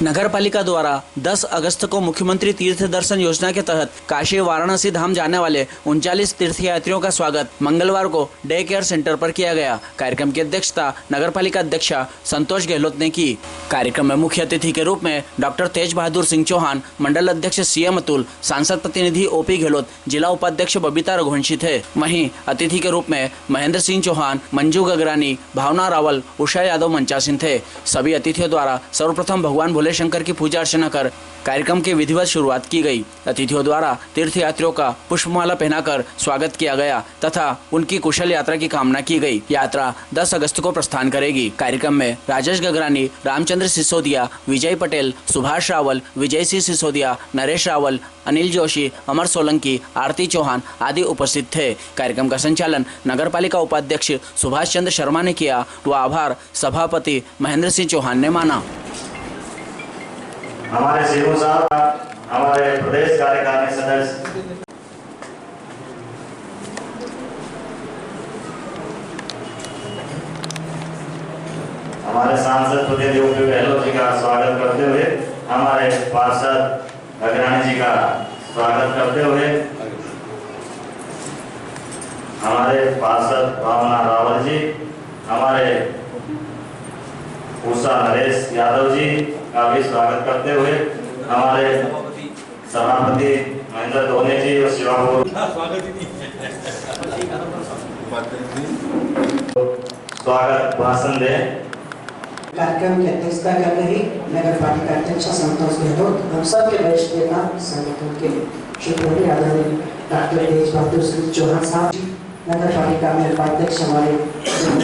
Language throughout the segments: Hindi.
नगर पालिका द्वारा 10 अगस्त को मुख्यमंत्री तीर्थ दर्शन योजना के तहत काशी वाराणसी धाम जाने वाले 39 तीर्थयात्रियों का स्वागत मंगलवार को डे केयर सेंटर पर किया गया। कार्यक्रम की अध्यक्षता नगर पालिका अध्यक्ष संतोष गहलोत ने की। कार्यक्रम में मुख्य अतिथि के रूप में डॉक्टर तेज बहादुर सिंह चौहान, मंडल अध्यक्ष सीएम अतुल, सांसद प्रतिनिधि ओपी गहलोत, जिला उपाध्यक्ष बबीता रघुवंशी थे। वहीं अतिथि के रूप में महेंद्र सिंह चौहान, मंजू गगरानी, भावना रावल, उषा यादव मंचासीन थे। सभी अतिथियों द्वारा सर्वप्रथम भगवान भोले शंकर की पूजा अर्चना कर कार्यक्रम की विधिवत शुरुआत की गई। अतिथियों द्वारा तीर्थयात्रियों का पुष्पमाला पहनाकर स्वागत किया गया तथा उनकी कुशल यात्रा की कामना की गई। यात्रा 10 अगस्त को प्रस्थान करेगी। कार्यक्रम में राजेश गगरानी, रामचंद्र सिसोदिया, विजय पटेल, सुभाष रावल, विजय सिंह सिसोदिया, नरेश रावल, अनिल जोशी, अमर सोलंकी, आरती चौहान आदि उपस्थित थे। कार्यक्रम का संचालन नगर पालिका उपाध्यक्ष सुभाष चंद्र शर्मा ने किया व आभार सभापति महेंद्र सिंह चौहान ने माना। हमारे सीएम साहब, हमारे प्रदेश कार्यकारिणी सदस्य, हमारे सांसद प्रतिनिधि ओपी गहलोत जी का स्वागत करते हुए, हमारे पार्षद गगरानी जी का स्वागत करते हुए, हमारे पार्षद भावना रावल जी, हमारे उषा नरेश यादव जी का भी स्वागत करते हुए, हमारे सभापति महेंद्र धोनी जी और शिवापुर स्वागत भाषण दें। कार्यक्रम की अध्यक्षता कर रही नगर पालिका अध्यक्ष संतोष गहलोत, हम सब के वरिष्ठ नेता संगठन के शुक्रिया आदरणीय डॉक्टर तेज बहादुर सिंह चौहान साहब जी, नगर पालिका में उपाध्यक्ष हमारे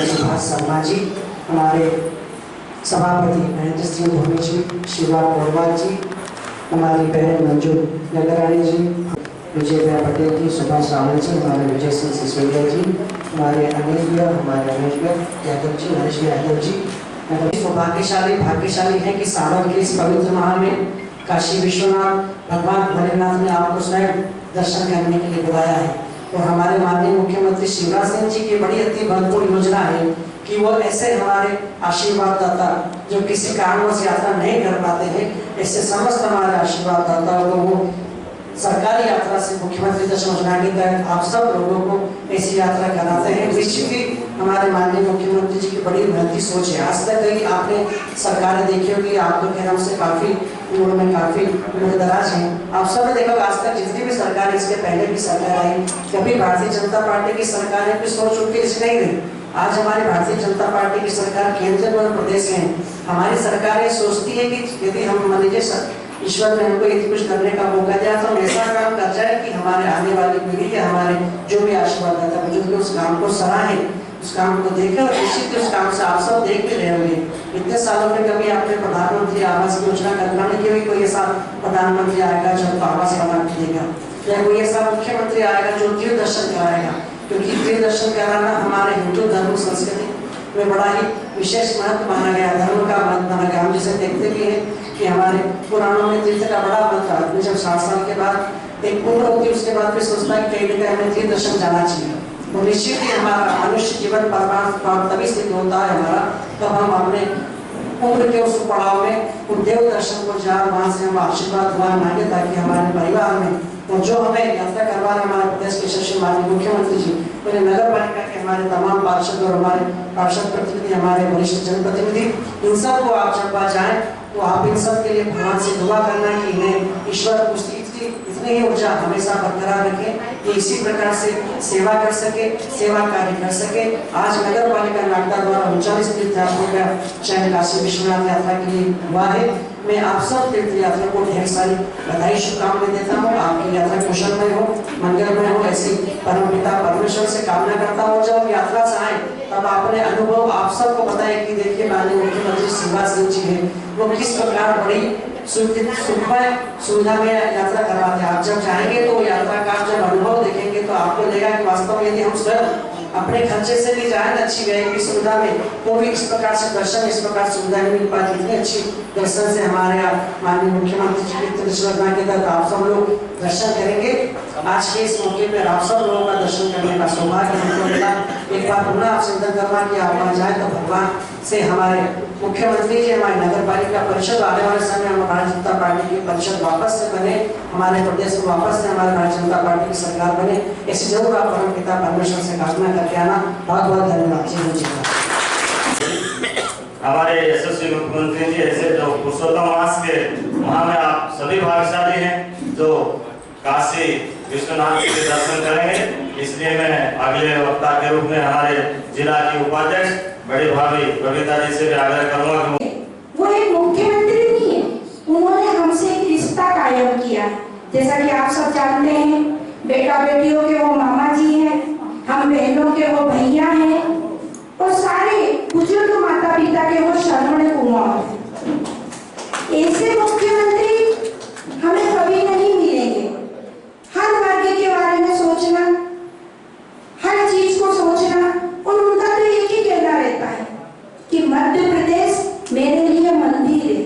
सुभाष शर्मा जी, हमारे सभापति महेंद्र सिंह धोनी जी, शिवा पोरवाल जी, हमारी बहन मंजू गगरानी जी, विजय पटेल जी, सुभाष रावल जी, हमारे विजय सिंह सिसोदिया जी, हमारे अनिल, हमारे रमेश यादव जी, नरेश यादव जी। भाग्यशाली है कि सावन के इस पवित्र माह में काशी विश्वनाथ भगवान भोलेनाथ ने आपको स्वयं दर्शन करने के लिए बुलाया है। और हमारे माननीय मुख्यमंत्री शिवराज सिंह जी की बड़ी अति महत्वपूर्ण योजना है कि वो ऐसे हमारे आशीर्वाद दाता जो किसी कारणवश यात्रा नहीं कर पाते हैं, ऐसे समस्त हमारे आशीर्वाद दाता को सरकारी यात्रा से मुख्यमंत्री दर्शन योजना के तहत आप सब लोगों को ऐसी यात्रा कराते हैं। निश्चित ही हमारे माननीय मुख्यमंत्री जी की बड़ी महती सोच है। आज तक कई आपने सरकारें देखी होगी, आप लोग हमसे काफी उम्र में काफी उम्रदराज हैं। आप सब ने देखा आज तक जितनी भी सरकार, इसके पहले भी सरकार आई, कभी भारतीय जनता पार्टी की सरकारें भी सोच उनकी ऐसी नहीं रही। आज हमारी भारतीय जनता पार्टी की सरकार केंद्र में प्रदेश में, हमारी सरकार ये सोचती है कि यदि हम मान लीजिए ईश्वर ने हमको यदि कुछ करने का मौका दिया तो हम ऐसा काम कर जाए कि हमारे आने वाली पीढ़ी या हमारे जो भी आशीर्वाद दाता बुजुर्ग उस काम को सराहे, उस काम को देखे और निश्चित उस काम से आप सब देख भी रहे होंगे। इतने सालों में कभी आपने प्रधानमंत्री आवास योजना कल्पना नहीं की, कोई ऐसा प्रधानमंत्री आएगा जो आवास बना के देगा, या कोई ऐसा मुख्यमंत्री आएगा जो तीर्थ दर्शन कराएगा। क्योंकि तीर्थ दर्शन कराना हमारे हिंदू धर्म संस्कृति में बड़ा ही विशेष महत्व माना गया, धर्म का महत्व माना गया। हम जिसे देखते भी हैं कि हमारे पुराणों में तीर्थ का बड़ा महत्व है। आदमी जब 60 साल के बाद एक उम्र होती है, उसके बाद फिर सोचता है कहीं ना कहीं हमें तीर्थ दर्शन जाना चाहिए। तो निश्चित ही हमारा मनुष्य जीवन परमार्थ तभी सिद्ध होता है हमारा, तब हम अपने उम्र के उस पड़ाव में उन देव दर्शन को जाए, वहाँ से हम आशीर्वाद दुआ मांगे ताकि हमारे परिवार में और जो हमें यात्रा करवा रहे हमारे प्रदेश के यशस्वी माननीय मुख्यमंत्री जी, पूरे नगर पालिका के हमारे तमाम पार्षद और हमारे पार्षद प्रतिनिधि, हमारे वरिष्ठ जनप्रतिनिधि, इन सब को आप जब वहाँ जाए तो आप इन सब के लिए भगवान से दुआ करना कि इन्हें ईश्वर इतनी ही ऊर्जा हमेशा बरकरार रखे कि इसी प्रकार से सेवा कर सके, सेवा कार्य कर सके। आज नगर पालिका नागदा द्वारा 39 तीर्थयात्रियों का चयन काशी विश्वनाथ यात्रा के लिए हुआ है। मैं आप सब तीर्थयात्रियों को ढेर सारी बधाई शुभकामनाएं देता हूँ। आपकी यात्रा कुशलमय हो, मंगलमय हो, ऐसी परमपिता परमेश्वर से कामना करता हूँ। जब यात्रा से आए तब आपने अनुभव आप सबको बताया कि देखिए माननीय मुख्यमंत्री शिवराज सिंह जी है, वो किस प्रकार बड़ी सुविधा में यात्रा करवाते हैं। आप जब जाएंगे तो यात्रा का जब अनुभव देखेंगे तो आपको लगेगा कि वास्तव में यदि हम स्वयं अपने खर्चे से भी जाए अच्छी व्यय सुविधा में, तो भी इस प्रकार से दर्शन, इस प्रकार सुविधा नहीं मिल पाती। इतनी अच्छी दर्शन से हमारे माननीय मुख्यमंत्री जी की योजना के तहत आप सब लोग दर्शन करेंगे। आज के इस मौके पर आप सब लोगों का दर्शन करने का सौभाग्य हमको मिला। एक बार पुनः आपसे निवेदन करना कि आप वहाँ जाए तो भगवान से हमारे मुख्यमंत्री जी, हमारे नगर पालिका परिषद आने वाले समय हम भारतीय जनता पार्टी की परिषद वापस से बने, हमारे प्रदेश में वापस से हमारे भारतीय जनता पार्टी की सरकार बने, ऐसी जरूर आप परम पिता परमेश्वर से प्रार्थना करके आना। बहुत बहुत धन्यवाद जी। हमारे यशस्वी मुख्यमंत्री जी ऐसे जो पुरुषोत्तम मास के माह में आप सभी भाग्यशाली हैं जो काशी विश्वनाथ के दर्शन करेंगे। इसलिए मैं अगले वक्ता के रूप में हमारे जिला की उपाध्यक्ष बड़ी भाभी कविता जी से भी आग्रह करूंगा कि वो एक मुख्यमंत्री नहीं है, उन्होंने हमसे एक रिश्ता कायम किया। जैसा कि आप सब जानते हैं, बेटा बेटियों के वो मामा जी हैं, हम बहनों के वो भैया हैं और सारे बुजुर्ग माता पिता के वो शरवण कुमार हैं। ऐसे मुख्यमंत्री हमें कभी नहीं मिलेंगे। हर वर्ग के बारे में सोचना, हर चीज को सोचना, और उनका तो एक ही कहना रहता है कि मध्य प्रदेश मेरे लिए मंदिर है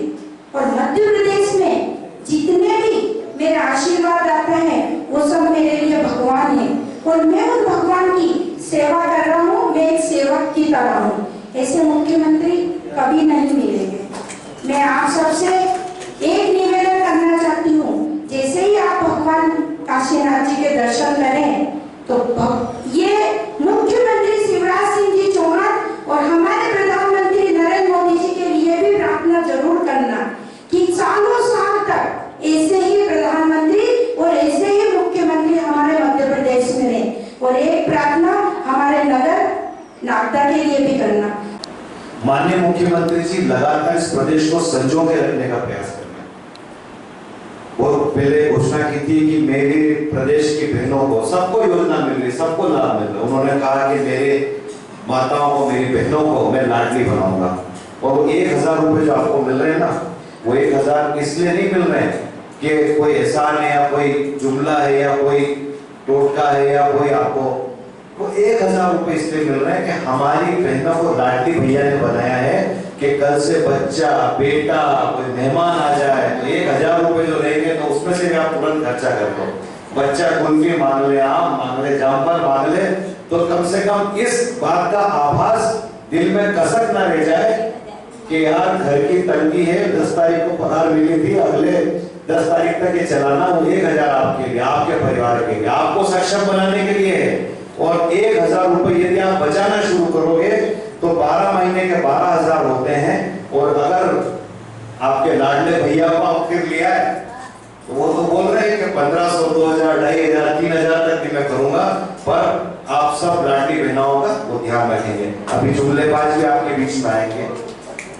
और मध्य प्रदेश में जितने भी मेरे आशीर्वाद आता है वो सब मेरे लिए भगवान है और मैं उन भगवान की सेवा कर रहा हूँ, मैं एक सेवक की तरह हूँ। ऐसे मुख्यमंत्री कभी नहीं मिलेंगे। मैं आप सबसे एक निवेदन करना चाहती हूँ, जैसे ही आप भगवान काशीनाथ जी के दर्शन करें तो ये मुख्यमंत्री शिवराज सिंह जी चौहान और हमारे प्रधानमंत्री नरेंद्र मोदी जी के लिए भी प्रार्थना जरूर करना कि सालों साल तक ऐसे ही प्रधानमंत्री और ऐसे ही मुख्यमंत्री हमारे मध्य प्रदेश में रहे। और एक प्रार्थना हमारे नगर नागदा के लिए भी करना। माननीय मुख्यमंत्री जी लगातार इस प्रदेश को संजो के रखने का प्रयास कर रहे हैं। वो पहले घोषणा की थी कि मेरे प्रदेश की बहनों को सबको योजना मिल रही, सबको लाभ मिल रहा। उन्होंने कहा कि मेरे माताओं को, मेरी बहनों को मैं लाडली बनाऊंगा। और वो 1000 रुपए जो आपको मिल रहे हैं ना, वो 1000 इसलिए नहीं मिल रहे हैं कि कोई एहसान है या कोई जुमला है या कोई टोटका है या कोई आपको, वो 1000 रुपए इसलिए मिल रहे हैं कि हमारी बहनों को लाडली भैया ने बनाया है कि कल से बच्चा, बेटा, कोई मेहमान आ जाए तो 1000 रुपए जो रहेंगे तो उसमें से भी आप तुरंत खर्चा कर दो। बच्चा कुल्फी मांग ले, आम मांग ले, जामफल मांग ले, तो कम से कम इस बात का आभास दिल में कसक ना रह जाए कि यार घर की तंगी है, 10 तारीख को पगार मिली थी, अगले 10 तारीख तक ये चलाना, वो 1000 आपके लिए, आपके परिवार के लिए, आपको सक्षम बनाने के लिए है। और 1000 रुपए यदि आप बचाना शुरू करोगे तो 12 महीने के 12,000 होते हैं। और अगर आपके लाडले भैया को आप फिर लिया है तो वो तो बोल रहे हैं कि 1500, 2000, 2500, 3000 तक भी मैं करूंगा, पर आप सब लाडली बहनाओं का वो ध्यान रखेंगे। अभी जुमलेबाज भी आपके बीच में आएंगे,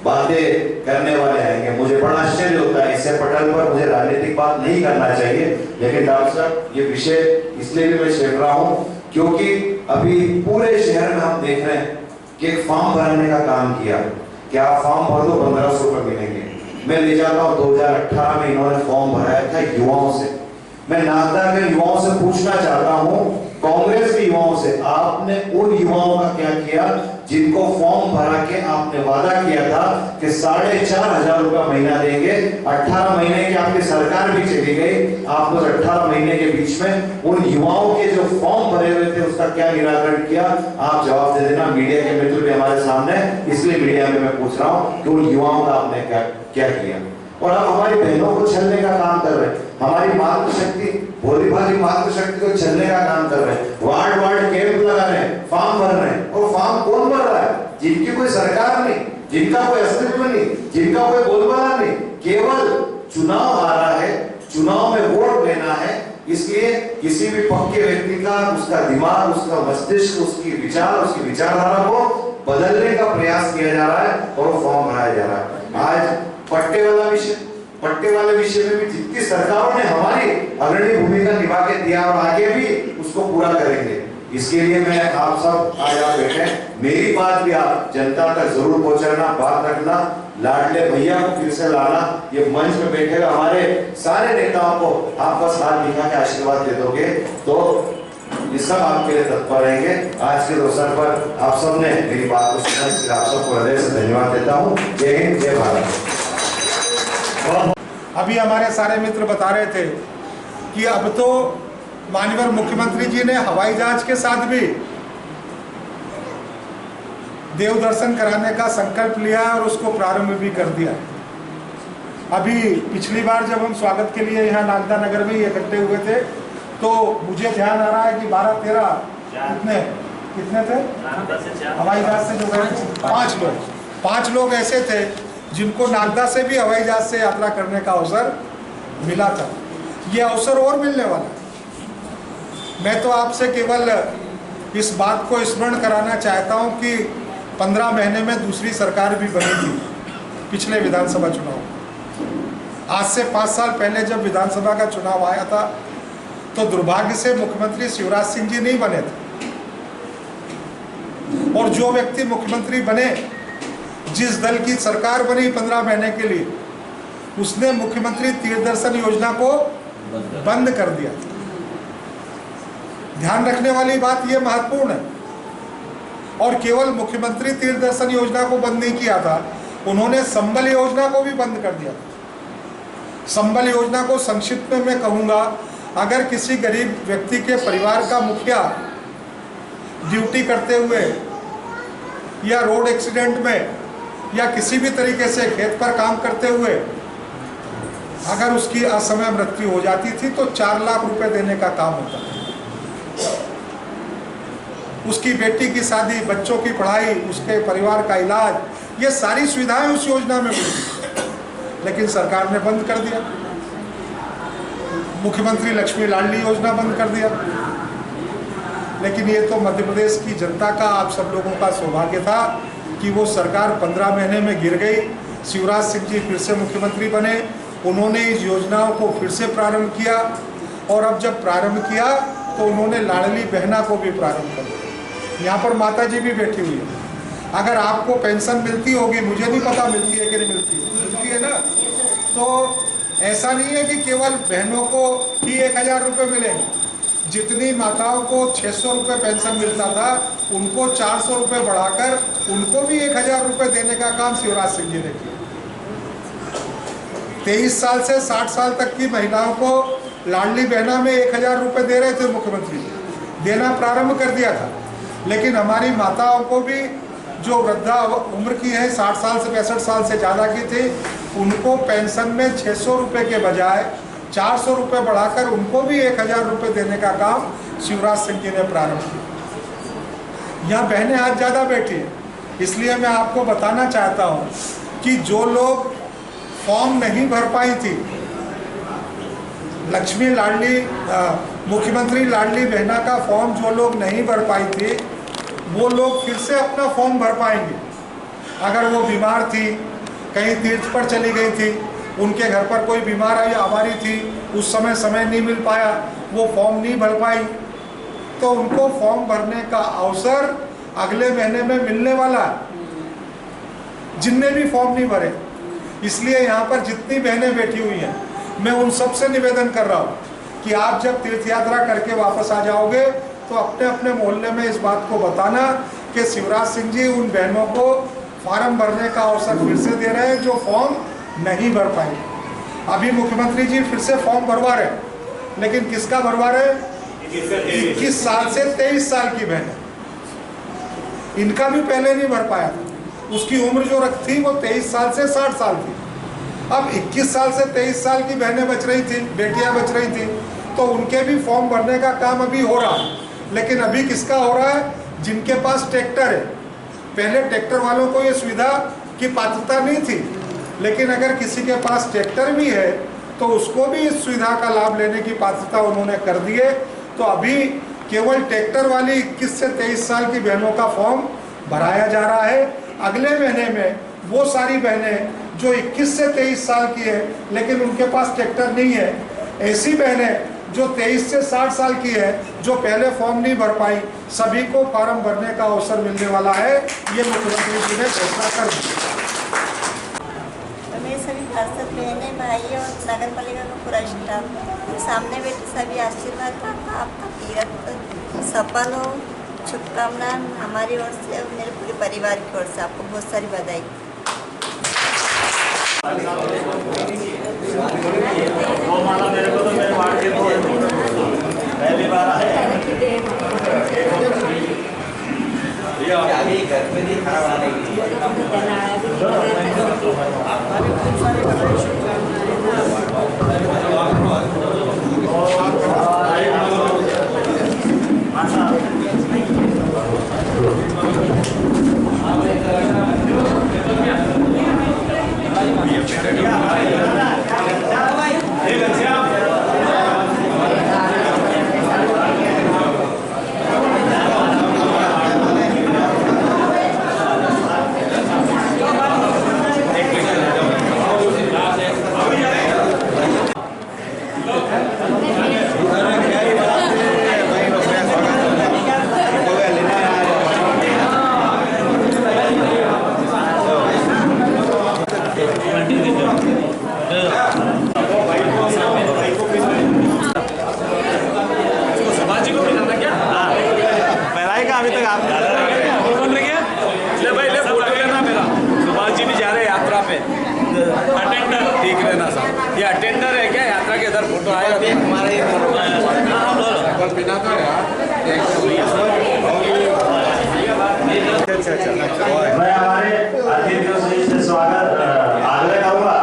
बातें करने वाले आएंगे। मुझे बड़ा आश्चर्य होता है, इससे पटल पर मुझे राजनीतिक बात नहीं करना चाहिए, लेकिन डॉक्टर साहब ये विषय इसलिए भी मैं छेड़ रहा हूँ क्योंकि अभी पूरे शहर में हम देख रहे हैं कि एक फॉर्म भरने का काम किया कि आप फॉर्म भर दो, 1500 रुपए मिलेंगे। मैं ले जाता हूँ 2018 में इन्होंने फॉर्म भराया था युवाओं से। मैं नागदा के युवाओं से पूछना चाहता हूँ, कांग्रेस के युवाओं से, आपने उन युवाओं का क्या किया जिनको फॉर्म भरा के आपने वादा किया था कि 4500 रुपया महीना देंगे। 18 महीने की आपकी सरकार भी चली गई, आप लोग 18 महीने के बीच में उन युवाओं के जो फॉर्म भरे हुए थे उसका क्या निराकरण किया? आप जवाब दे देना। मीडिया के मित्र भी हमारे सामने, इसलिए मीडिया में मैं पूछ रहा हूँ कि उन युवाओं का आपने क्या किया? और आप हमारी बहनों को छलने का काम कर रहे हैं, हमारी मातृशक्ति, भोली भाली मातृशक्ति को छलने का काम कर रहे हैं। वार्ड कैंप लगा रहे हैं, फॉर्म भर रहे हैं। और फॉर्म कौन भर रहा है? जिनकी कोई सरकार नहीं, जिनका कोई अस्तित्व नहीं, जिनका कोई बोलबाला नहीं, केवल चुनाव आ रहा है, चुनाव में वोट लेना है, इसलिए किसी भी पक्के व्यक्ति का, उसका दिमाग, उसका मस्तिष्क, उसकी विचार, उसकी विचारधारा को बदलने का प्रयास किया जा रहा है और वो फॉर्म भराया जा रहा है। आज पट्टे वाले विषय में भी जितनी सरकारों ने हमारी अग्रणी भूमिका निभा के दिया और आगे भी उसको पूरा करेंगे। इसके लिए मैं आप सब आज आप बैठे, मेरी बात भी आप जनता तक जरूर पहुंचाना, बात रखना, लाडले भैया को फिर से लाना। ये मंच पे बैठे हमारे सारे नेताओं को आप बस हाथ दिखा के आशीर्वाद दे दोगे तो ये सब आपके लिए तत्पर रहेंगे। आज के अवसर पर आप सब ने मेरी बात को सुना, इसलिए आप सबको हृदय से धन्यवाद देता हूँ। जय हिंद, जय भारत। अभी हमारे सारे मित्र बता रहे थे कि अब तो माननीय मुख्यमंत्री जी ने हवाई जहाज के साथ भी देव दर्शन कराने का संकल्प लिया है और उसको प्रारंभ भी कर दिया है। अभी पिछली बार जब हम स्वागत के लिए यहाँ नागदा नगर में इकट्ठे हुए थे तो मुझे ध्यान आ रहा है कि 12-13 कितने थे हवाई जहाज से जो गए थे 5 लोग ऐसे थे जिनको नागदा से भी हवाई जहाज से यात्रा करने का अवसर मिला था। ये अवसर और मिलने वाला है। मैं तो आपसे केवल इस बात को स्मरण कराना चाहता हूँ कि 15 महीने में दूसरी सरकार भी बनी थी पिछले विधानसभा चुनाव। आज से 5 साल पहले जब विधानसभा का चुनाव आया था तो दुर्भाग्य से मुख्यमंत्री शिवराज सिंह जी नहीं बने थे, और जो व्यक्ति मुख्यमंत्री बने, जिस दल की सरकार बनी 15 महीने के लिए, उसने मुख्यमंत्री तीर्थ दर्शन योजना को बंद कर दिया। ध्यान रखने वाली बात यह महत्वपूर्ण है। और केवल मुख्यमंत्री तीर्थ दर्शन योजना को बंद नहीं किया था, उन्होंने संबल योजना को भी बंद कर दिया। संबल योजना को संक्षिप्त में मैं कहूँगा, अगर किसी गरीब व्यक्ति के परिवार का मुखिया ड्यूटी करते हुए या रोड एक्सीडेंट में या किसी भी तरीके से खेत पर काम करते हुए अगर उसकी असमय मृत्यु हो जाती थी तो 4 लाख रुपए देने का काम होता था। उसकी बेटी की शादी, बच्चों की पढ़ाई, उसके परिवार का इलाज, ये सारी सुविधाएं उस योजना में मिलती, लेकिन सरकार ने बंद कर दिया। मुख्यमंत्री लक्ष्मी लाडली योजना बंद कर दिया। लेकिन ये तो मध्य प्रदेश की जनता का, आप सब लोगों का सौभाग्य था कि वो सरकार 15 महीने में गिर गई। शिवराज सिंह जी फिर से मुख्यमंत्री बने, उन्होंने इस योजनाओं को फिर से प्रारंभ किया, और अब जब प्रारंभ किया तो उन्होंने लाडली बहना को भी प्रारंभ कर दिया। यहाँ पर माता जी भी बैठी हुई है। अगर आपको पेंशन मिलती होगी, मुझे नहीं पता मिलती है कि नहीं मिलती है ना, तो ऐसा नहीं है कि केवल बहनों को ही 1000 रुपये मिलेंगे। जितनी माताओं को 600 रुपये पेंशन मिलता था, उनको 400 रुपये बढ़ाकर उनको भी 1000 रुपये देने का काम शिवराज सिंह जी ने किया। 23 साल से 60 साल तक की महिलाओं को लाडली बहना में 1000 रुपये दे रहे थे मुख्यमंत्री, देना प्रारंभ कर दिया था। लेकिन हमारी माताओं को भी, जो वृद्धा उम्र की है, 60 साल से 65 साल से ज़्यादा की थी, उनको पेंशन में 600 रुपये के बजाय 400 रुपये बढ़ाकर उनको भी 1000 रुपये देने का काम शिवराज सिंह जी ने प्रारंभ किया। यहाँ बहनें आज ज़्यादा बैठी हैं, इसलिए मैं आपको बताना चाहता हूँ कि जो लोग फॉर्म नहीं भर पाई थी, लक्ष्मी लाडली मुख्यमंत्री लाडली बहना का फॉर्म जो लोग नहीं भर पाई थी, वो लोग फिर से अपना फॉर्म भर पाएंगे। अगर वो बीमार थी, कहीं तीर्थ पर चली गई थी, उनके घर पर कोई बीमार आई आबादी थी, उस समय नहीं मिल पाया, वो फॉर्म नहीं भर पाई, तो उनको फॉर्म भरने का अवसर अगले महीने में मिलने वाला है, जिनने भी फॉर्म नहीं भरे। इसलिए यहाँ पर जितनी बहनें बैठी हुई हैं, मैं उन सबसे निवेदन कर रहा हूँ कि आप जब तीर्थ यात्रा करके वापस आ जाओगे तो अपने अपने मोहल्ले में इस बात को बताना कि शिवराज सिंह जी उन बहनों को फॉर्म भरने का अवसर फिर से दे रहे हैं जो फॉर्म नहीं भर पाए। अभी मुख्यमंत्री जी फिर से फॉर्म भरवा रहे, लेकिन किसका भरवा रहे? 21 साल से 23 साल की बहन, इनका भी पहले नहीं भर पाया था। उसकी उम्र जो थी वो 23 साल से 60 साल थी। अब 21 साल से 23 साल की बहनें बच रही थी, बेटियां बच रही थी, तो उनके भी फॉर्म भरने का काम अभी हो रहा है। लेकिन अभी किसका हो रहा है? जिनके पास ट्रैक्टर है। पहले ट्रैक्टर वालों को ये सुविधा की पात्रता नहीं थी, लेकिन अगर किसी के पास ट्रैक्टर भी है तो उसको भी इस सुविधा का लाभ लेने की पात्रता उन्होंने कर दी है। तो अभी केवल ट्रैक्टर वाली 21 से 23 साल की बहनों का फॉर्म भराया जा रहा है। अगले महीने में वो सारी बहनें जो 21 से 23 साल की है लेकिन उनके पास ट्रैक्टर नहीं है, ऐसी बहनें जो 23 से 60 साल की है, जो पहले फॉर्म नहीं भर पाई, सभी को फॉर्म भरने का अवसर मिलने वाला है। ये मुख्यमंत्री जी ने घोषणा कर दी। तो मेरे सभी पार्षद बहनें, भाई और नगर पालिका का पूरा स्टाफ, सामने बैठे सभी आशीर्वाद करता आपका तीर्थ सफल हो। शुभकामनाएं हमारी ओर से और मेरे पूरे परिवार की ओर से आपको बहुत सारी बधाई। वो माला मेरे को तो मेरे वार्ड के पहली बार आए। अभी तक आप बोल रहे ले भाई ले फोटो लेना मेरा। सुभाष जी भी जा रहे हैं यात्रा पे। अटेंडर ठीक रहना साहब, ये अटेंडर है क्या यात्रा के? इधर फोटो आएगा हमारे बिना तो मैं हमारे अतिथियों से स्वागत आग्रह करूँगा।